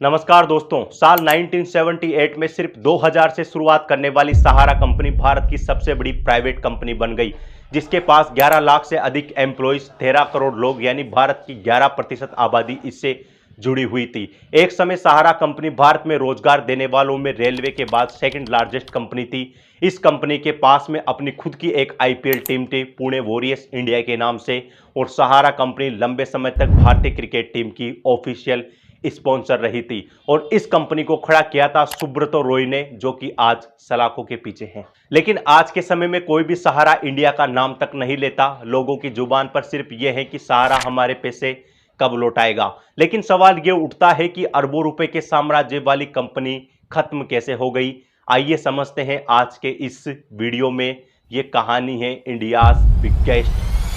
नमस्कार दोस्तों, साल 1978 में सिर्फ 2000 से शुरुआत करने वाली सहारा कंपनी भारत की सबसे बड़ी प्राइवेट कंपनी बन गई, जिसके पास 11 लाख से अधिक एम्प्लॉइज, 13 करोड़ लोग यानी भारत की 11% आबादी इससे जुड़ी हुई थी। एक समय सहारा कंपनी भारत में रोजगार देने वालों में रेलवे के बाद सेकंड लार्जेस्ट कंपनी थी। इस कंपनी के पास में अपनी खुद की एक आईपीएल टीम थी, पुणे वॉरियर्स इंडिया के नाम से, और सहारा कंपनी लंबे समय तक भारतीय क्रिकेट टीम की ऑफिशियल स्पॉन्सर रही थी। और इस कंपनी को खड़ा किया था सुब्रतो रॉय ने, जो कि आज सलाखों के पीछे हैं। लेकिन आज के समय में कोई भी सहारा इंडिया का नाम तक नहीं लेता। लोगों की जुबान पर सिर्फ यह है कि सहारा हमारे पैसे कब लौटाएगा। लेकिन सवाल यह उठता है कि अरबों रुपए के साम्राज्य वाली कंपनी खत्म कैसे हो गई। आइए समझते हैं आज के इस वीडियो में। यह कहानी है इंडियाज बिगेस्ट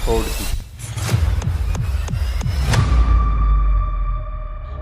फ्रॉड की।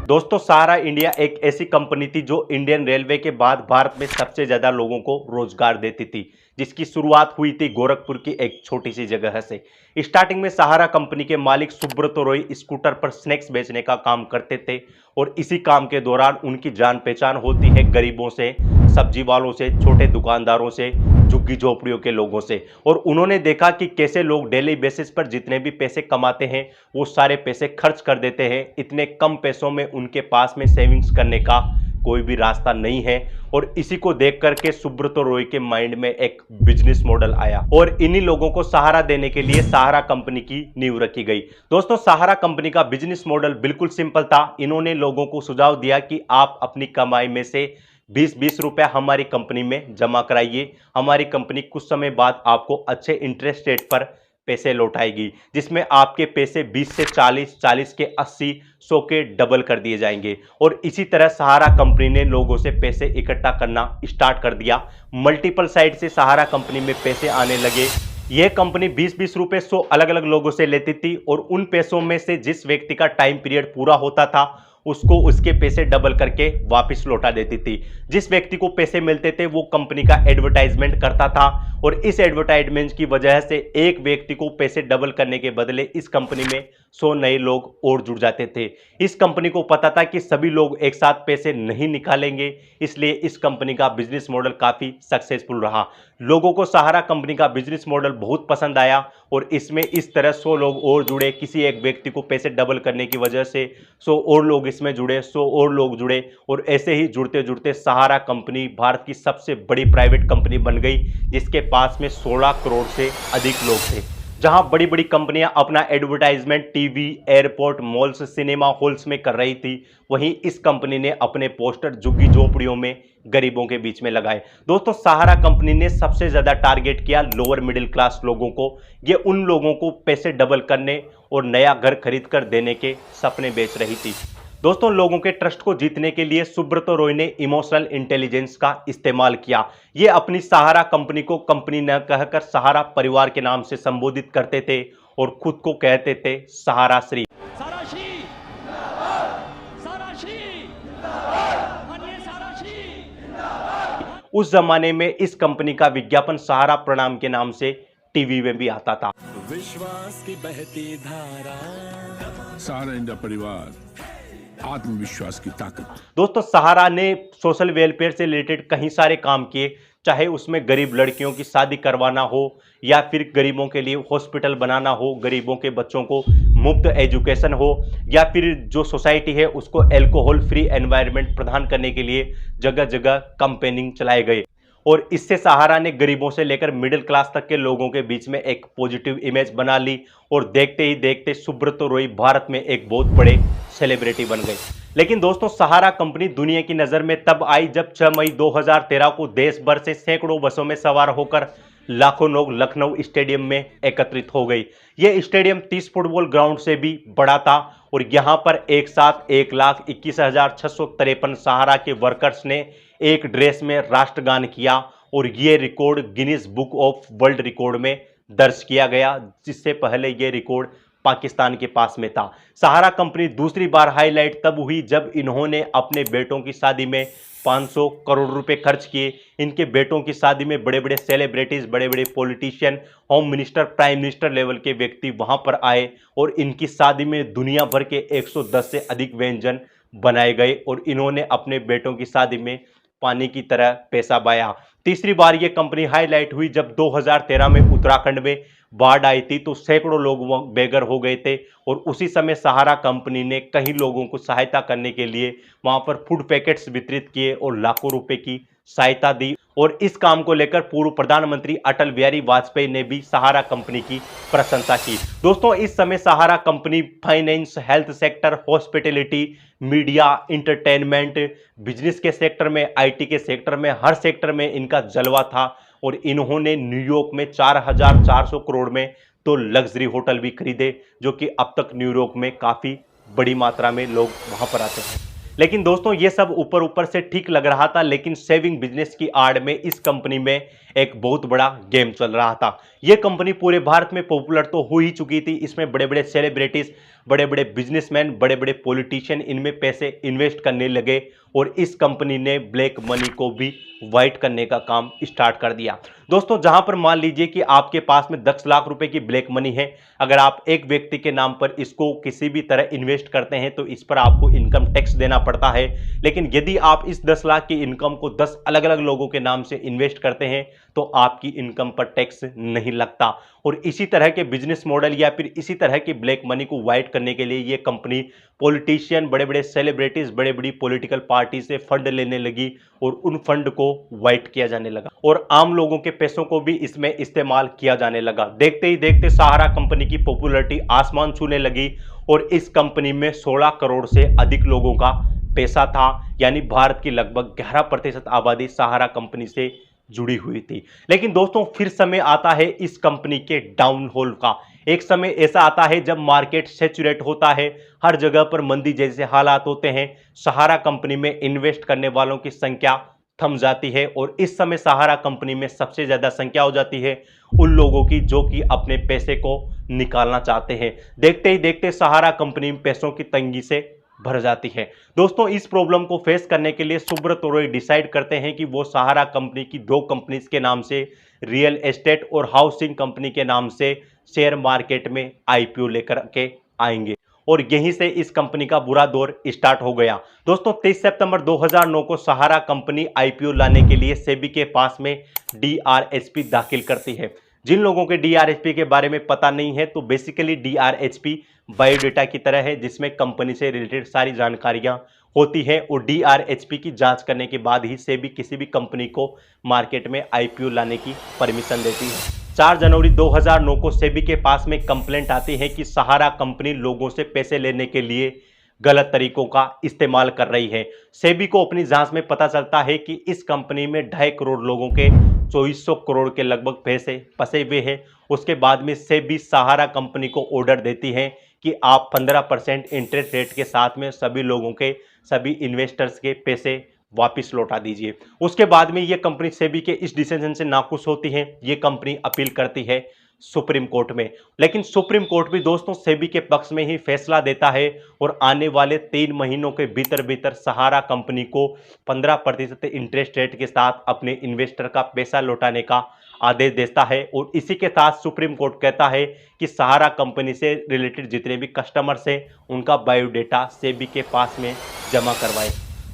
दोस्तों, सहारा इंडिया एक ऐसी कंपनी थी जो इंडियन रेलवे के बाद भारत में सबसे ज्यादा लोगों को रोजगार देती थी, जिसकी शुरुआत हुई थी गोरखपुर की एक छोटी सी जगह से। स्टार्टिंग में सहारा कंपनी के मालिक सुब्रतो रॉय स्कूटर पर स्नैक्स बेचने का काम करते थे, और इसी काम के दौरान उनकी जान पहचान होती है गरीबों से, सब्जी वालों से, छोटे दुकानदारों से, झुग्गी झोपड़ियों के लोगों से। और उन्होंने देखा कि कैसे लोग डेली बेसिस पर जितने भी पैसे कमाते हैं वो सारे पैसे खर्च कर देते हैं। इतने कम पैसों में उनके पास में सेविंग्स करने का कोई भी रास्ता नहीं है। और इसी को देख करके सुब्रतो रॉय के माइंड में एक बिजनेस मॉडल आया, और इन्हीं लोगों को सहारा देने के लिए सहारा कंपनी की नींव रखी गई। दोस्तों, सहारा कंपनी का बिजनेस मॉडल बिल्कुल सिंपल था। इन्होंने लोगों को सुझाव दिया कि आप अपनी कमाई में से 20-20 रुपया हमारी कंपनी में जमा कराइए। हमारी कंपनी कुछ समय बाद आपको अच्छे इंटरेस्ट रेट पर पैसे लौटाएगी, जिसमें आपके पैसे 20 से 40, 40 के 80, 100 के डबल कर दिए जाएंगे। और इसी तरह सहारा कंपनी ने लोगों से पैसे इकट्ठा करना स्टार्ट कर दिया। मल्टीपल साइड से सहारा कंपनी में पैसे आने लगे। यह कंपनी 20-20 रुपए 100 अलग अलग लोगों से लेती थी, और उन पैसों में से जिस व्यक्ति का टाइम पीरियड पूरा होता था उसको उसके पैसे डबल करके वापस लौटा देती थी। जिस व्यक्ति को पैसे मिलते थे वो कंपनी का एडवर्टाइजमेंट करता था, और इस एडवर्टाइजमेंट की वजह से एक व्यक्ति को पैसे डबल करने के बदले इस कंपनी में 100 नए लोग और जुड़ जाते थे। इस कंपनी को पता था कि सभी लोग एक साथ पैसे नहीं निकालेंगे, इसलिए इस कंपनी का बिजनेस मॉडल काफी सक्सेसफुल रहा। लोगों को सहारा कंपनी का बिजनेस मॉडल बहुत पसंद आया, और इसमें इस तरह 100 लोग और जुड़े। किसी एक व्यक्ति को पैसे डबल करने की वजह से 100 और लोग इसमें जुड़े, 100 और लोग जुड़े, और ऐसे ही जुड़ते जुड़ते सहारा कंपनी भारत की सबसे बड़ी प्राइवेट कंपनी बन गई, जिसके पास में 16 करोड़ से अधिक लोग थे। जहां बड़ी बड़ी कंपनियां अपना advertisement TV, airport, malls, cinema halls में कर रही थी, वहीं इस कंपनी ने अपने पोस्टर झुग्गी झोपड़ियों में गरीबों के बीच में लगाए। दोस्तों, सहारा कंपनी ने सबसे ज्यादा टारगेट किया लोअर मिडिल क्लास लोगों को। ये उन लोगों को पैसे डबल करने और नया घर खरीद कर देने के सपने बेच रही थी। दोस्तों, लोगों के ट्रस्ट को जीतने के लिए सुब्रतो रॉय ने इमोशनल इंटेलिजेंस का इस्तेमाल किया। ये अपनी सहारा कंपनी को कंपनी न कहकर सहारा परिवार के नाम से संबोधित करते थे, और खुद को कहते थे सहारा श्री। उस जमाने में इस कंपनी का विज्ञापन सहारा प्रणाम के नाम से टीवी में भी आता था। विश्वास की बहती धारा, सहारा इंडिया परिवार, आत्मविश्वास की ताकत। दोस्तों, सहारा ने सोशल वेलफेयर से रिलेटेड कई सारे काम किए, चाहे उसमें गरीब लड़कियों की शादी करवाना हो, या फिर गरीबों के लिए हॉस्पिटल बनाना हो, गरीबों के बच्चों को मुफ्त एजुकेशन हो, या फिर जो सोसाइटी है उसको अल्कोहल फ्री एनवायरनमेंट प्रदान करने के लिए जगह जगह कैंपेनिंग चलाए गए। और इससे सहारा ने गरीबों से लेकर मिडिल क्लास तक के लोगों के बीच में एक पॉजिटिव इमेज बना ली, और देखते ही देखते सुब्रतो रॉय भारत में एक बहुत बड़े सेलिब्रिटी बन गए। लेकिन दोस्तों, सहारा कंपनी दुनिया की नज़र में तब आई जब 6 मई 2013 को देश भर से सैकड़ों बसों में सवार होकर लाखों लोग लखनऊ स्टेडियम में एकत्रित हो गई। यह स्टेडियम 30 फुटबॉल ग्राउंड से भी बड़ा था, और यहां पर एक साथ 1,21,653 सहारा के वर्कर्स ने एक ड्रेस में राष्ट्रगान किया, और यह record Guinness book of world record में दर्ज किया गया, जिससे पहले यह रिकॉर्ड पाकिस्तान के पास में था। सहारा कंपनी दूसरी बार हाईलाइट तब हुई जब इन्होंने अपने बेटों की शादी में 500 करोड़ रुपए खर्च किए। इनके बेटों की शादी में बड़े बड़े सेलिब्रिटीज, बड़े बड़े politician, home minister, prime minister level के व्यक्ति वहां पर आए, और इनकी शादी में दुनिया भर के 110 से अधिक व्यंजन बनाए गए और इन्होंने अपने बेटों की शादी में पानी की तरह पैसा बहाया। तीसरी बार यह कंपनी हाईलाइट हुई जब 2013 में उत्तराखंड में बाढ़ आई थी, तो सैकड़ों लोग बेघर हो गए थे और उसी समय सहारा कंपनी ने कई लोगों को सहायता करने के लिए वहां पर फूड पैकेट्स वितरित किए और लाखों रुपए की सहायता दी। और इस काम को लेकर पूर्व प्रधानमंत्री अटल बिहारी वाजपेयी ने भी सहारा कंपनी की प्रशंसा की। दोस्तों, इस समय Sahara company finance, health sector, hospitality, media, entertainment, business के सेक्टर में, आईटी के सेक्टर में, हर सेक्टर में इनका जलवा था और इन्होंने न्यूयॉर्क में 4,400 करोड़ में तो लग्जरी होटल भी खरीदे, जो कि अब तक न्यूयॉर्क में काफी बड़ी मात्रा में लोग वहां पर आते हैं। लेकिन दोस्तों, ये सब ऊपर ऊपर से ठीक लग रहा था, लेकिन सेविंग बिजनेस की आड़ में इस कंपनी में एक बहुत बड़ा गेम चल रहा था। यह कंपनी पूरे भारत में पॉपुलर तो हो ही चुकी थी। इसमें बड़े बड़े सेलिब्रिटीज, बड़े बड़े बिजनेसमैन, बड़े बड़े पॉलिटिशियन इनमें पैसे इन्वेस्ट करने लगे और इस कंपनी ने ब्लैक मनी को भी वाइट करने का काम स्टार्ट कर दिया। दोस्तों, जहां पर मान लीजिए कि आपके पास में 10 लाख रुपए की ब्लैक मनी है, अगर आप एक व्यक्ति के नाम पर इसको किसी भी तरह इन्वेस्ट करते हैं तो इस पर आपको इनकम टैक्स देना पड़ता है। लेकिन यदि आप इस 10 लाख की इनकम को 10 अलग अलग लोगों के नाम से इन्वेस्ट करते हैं तो आपकी इनकम पर टैक्स नहीं लगता। और इसी तरह के बिजनेस मॉडल या फिर इसी तरह की ब्लैक मनी को वाइट करने के लिए ये कंपनी पॉलिटिशियन, बड़े बड़े सेलिब्रिटीज, बड़े बड़ी पॉलिटिकल पार्टी से फंड लेने लगी और उन फंड को वाइट किया जाने लगा और आम लोगों के पैसों को भी इसमें इस्तेमाल किया जाने लगा। देखते ही देखते सहारा कंपनी की पॉपुलैरिटी आसमान छूने लगी और इस कंपनी में 16 करोड़ से अधिक लोगों का पैसा था, यानी भारत की लगभग 11% आबादी सहारा कंपनी से जुड़ी हुई थी। लेकिन दोस्तों, फिर समय आता है इस कंपनी के डाउनफॉल का। एक समय ऐसा आता है जब मार्केट सैचुरेट होता है, हर जगह पर मंदी जैसे हालात होते हैं, सहारा कंपनी में इन्वेस्ट करने वालों की संख्या थम जाती है और इस समय सहारा कंपनी में सबसे ज्यादा संख्या हो जाती है उन लोगों की जो कि अपने पैसे को निकालना चाहते हैं। देखते ही देखते सहारा कंपनी में पैसों की तंगी से भर जाती है। दोस्तों, इस प्रॉब्लम को फेस करने के लिए सुब्रत रॉय डिसाइड करते हैं कि वो सहारा कंपनी की 2 कंपनीज के नाम से, रियल एस्टेट और हाउसिंग कंपनी के नाम से शेयर मार्केट में आईपीओ लेकर के आएंगे और यहीं से इस कंपनी का बुरा दौर स्टार्ट हो गया। दोस्तों, 23 सितंबर 2009 को सहारा कंपनी आईपीओ लाने के लिए सेबी के पास में डीआरएचपी दाखिल करती है। जिन लोगों के डीआरएचपी के बारे में पता नहीं है, तो बेसिकली डीआरएचपी बायोडेटा की तरह है जिसमें कंपनी से रिलेटेड सारी जानकारियां होती है और डीआरएचपी की जांच करने के बाद ही सेबी किसी भी कंपनी को मार्केट में आईपीओ लाने की परमिशन देती है। 4 जनवरी 2009 को सेबी के पास में कंप्लेंट आती है कि सहारा कंपनी लोगों से पैसे लेने के लिए गलत तरीकों का इस्तेमाल कर रही है। सेबी को अपनी जांच में पता चलता है कि इस कंपनी में 2.5 करोड़ लोगों के 2400 करोड़ के लगभग पैसे फंसे हुए हैं। उसके बाद में सेबी सहारा कंपनी को ऑर्डर देती है कि आप 15% इंटरेस्ट रेट के साथ में सभी लोगों के, सभी इन्वेस्टर्स के पैसे वापस लौटा दीजिए। उसके बाद में ये कंपनी सेबी के इस डिसीजन से नाखुश होती है। ये कंपनी अपील करती है सुप्रीम कोर्ट में, लेकिन सुप्रीम कोर्ट भी दोस्तों सेबी के पक्ष में ही फैसला देता है और आने वाले 3 महीनों के भीतर भीतर सहारा कंपनी को 15% इंटरेस्ट रेट के साथ अपने इन्वेस्टर का पैसा लौटाने का आदेश देता है। और इसी के साथ सुप्रीम कोर्ट कहता है कि सहारा कंपनी से रिलेटेड जितने भी कस्टमर्स हैं उनका बायोडेटा सेबी के पास में जमा करवाए।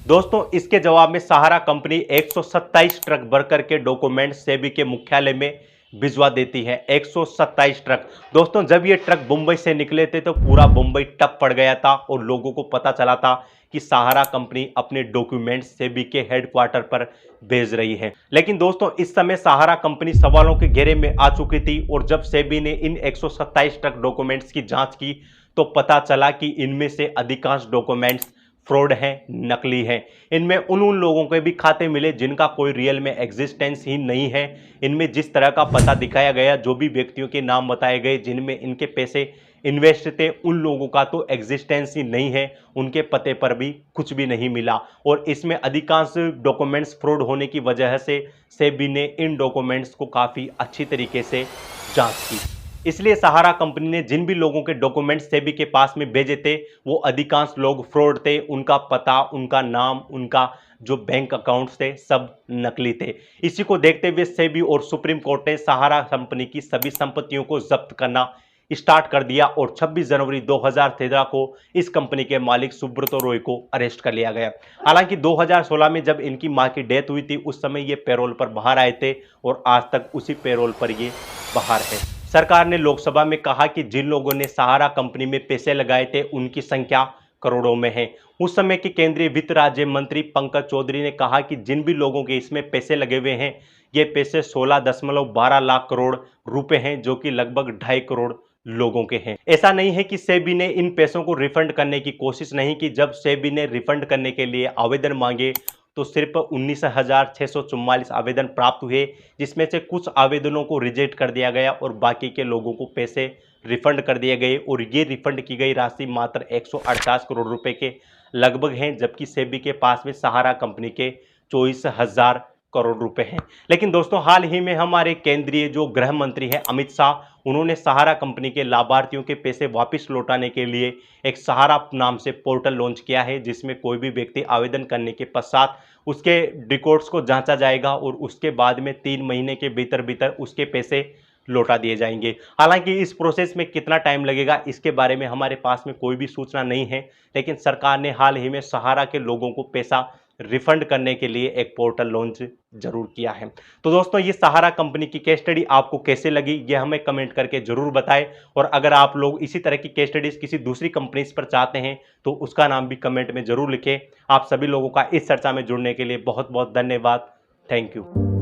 दोस्तों, इसके जवाब में सहारा कंपनी 127 ट्रक भरकर के डॉक्यूमेंट सेबी के मुख्यालय में भिजवा देती है। 127 ट्रक। दोस्तों, जब ये ट्रक मुंबई से निकले थे तो पूरा मुंबई टप पड़ गया था और लोगों को पता चला था कि सहारा कंपनी अपने डॉक्यूमेंट्स सेबी के हेडक्वार्टर पर भेज रही है। लेकिन दोस्तों, इस समय सहारा कंपनी सवालों के घेरे में आ चुकी थी और जब सेबी ने इन 127 ट्रक डॉक्यूमेंट्स की जांच की तो पता चला कि इनमें से अधिकांश डॉक्यूमेंट्स फ्रॉड है, नकली है। इनमें उन लोगों के भी खाते मिले जिनका कोई रियल में एग्जिस्टेंस ही नहीं है। इनमें जिस तरह का पता दिखाया गया, जो भी व्यक्तियों के नाम बताए गए जिनमें इनके पैसे इन्वेस्ट थे, उन लोगों का तो एग्जिस्टेंस ही नहीं है, उनके पते पर भी कुछ भी नहीं मिला। और इसमें अधिकांश डॉक्यूमेंट्स फ्रॉड होने की वजह से सेबी ने इन डॉक्यूमेंट्स को काफ़ी अच्छी तरीके से जांच की। इसलिए सहारा कंपनी ने जिन भी लोगों के डॉक्यूमेंट्स सेबी के पास में भेजे थे वो अधिकांश लोग फ्रॉड थे। उनका पता, उनका नाम, उनका जो बैंक अकाउंट्स थे सब नकली थे। इसी को देखते हुए सेबी और सुप्रीम कोर्ट ने सहारा कंपनी की सभी संपत्तियों को जब्त करना स्टार्ट कर दिया और 26 जनवरी 2013 को इस कंपनी के मालिक सुब्रतो रॉय को अरेस्ट कर लिया गया। हालांकि 2016 में जब इनकी मां की डेथ हुई थी उस समय ये पैरोल पर बाहर आए थे और आज तक उसी पैरोल पर ये बाहर है। सरकार ने लोकसभा में कहा कि जिन लोगों ने सहारा कंपनी में पैसे लगाए थे उनकी संख्या करोड़ों में है। उस समय के केंद्रीय वित्त राज्य मंत्री पंकज चौधरी ने कहा कि जिन भी लोगों के इसमें पैसे लगे हुए हैं ये पैसे 16.12 लाख करोड़ रुपए हैं, जो कि लगभग 2.5 करोड़ लोगों के हैं। ऐसा नहीं है कि सेबी ने इन पैसों को रिफंड करने की कोशिश नहीं की। जब सेबी ने रिफंड करने के लिए आवेदन मांगे तो सिर्फ 19,644 आवेदन प्राप्त हुए, जिसमें से कुछ आवेदनों को रिजेक्ट कर दिया गया और बाकी के लोगों को पैसे रिफंड कर दिए गए और ये रिफंड की गई राशि मात्र 148 करोड़ रुपए के लगभग हैं, जबकि सेबी के पास में सहारा कंपनी के 24,000 करोड़ रुपए हैं। लेकिन दोस्तों हाल ही में हमारे केंद्रीय जो गृह मंत्री है अमित शाह, उन्होंने सहारा कंपनी के लाभार्थियों के पैसे वापस लौटाने के लिए एक सहारा नाम से पोर्टल लॉन्च किया है, जिसमें कोई भी व्यक्ति आवेदन करने के पश्चात उसके रिकॉर्ड्स को जांचा जाएगा और उसके बाद में 3 महीने के भीतर भीतर उसके पैसे लौटा दिए जाएंगे। हालांकि इस प्रोसेस में कितना टाइम लगेगा इसके बारे में हमारे पास में कोई भी सूचना नहीं है, लेकिन सरकार ने हाल ही में सहारा के लोगों को पैसा रिफंड करने के लिए एक पोर्टल लॉन्च जरूर किया है। तो दोस्तों ये सहारा कंपनी की केस स्टडी आपको कैसे लगी ये हमें कमेंट करके जरूर बताएं, और अगर आप लोग इसी तरह की केस स्टडीज किसी दूसरी कंपनीज पर चाहते हैं तो उसका नाम भी कमेंट में जरूर लिखें। आप सभी लोगों का इस चर्चा में जुड़ने के लिए बहुत बहुत धन्यवाद। Thank you.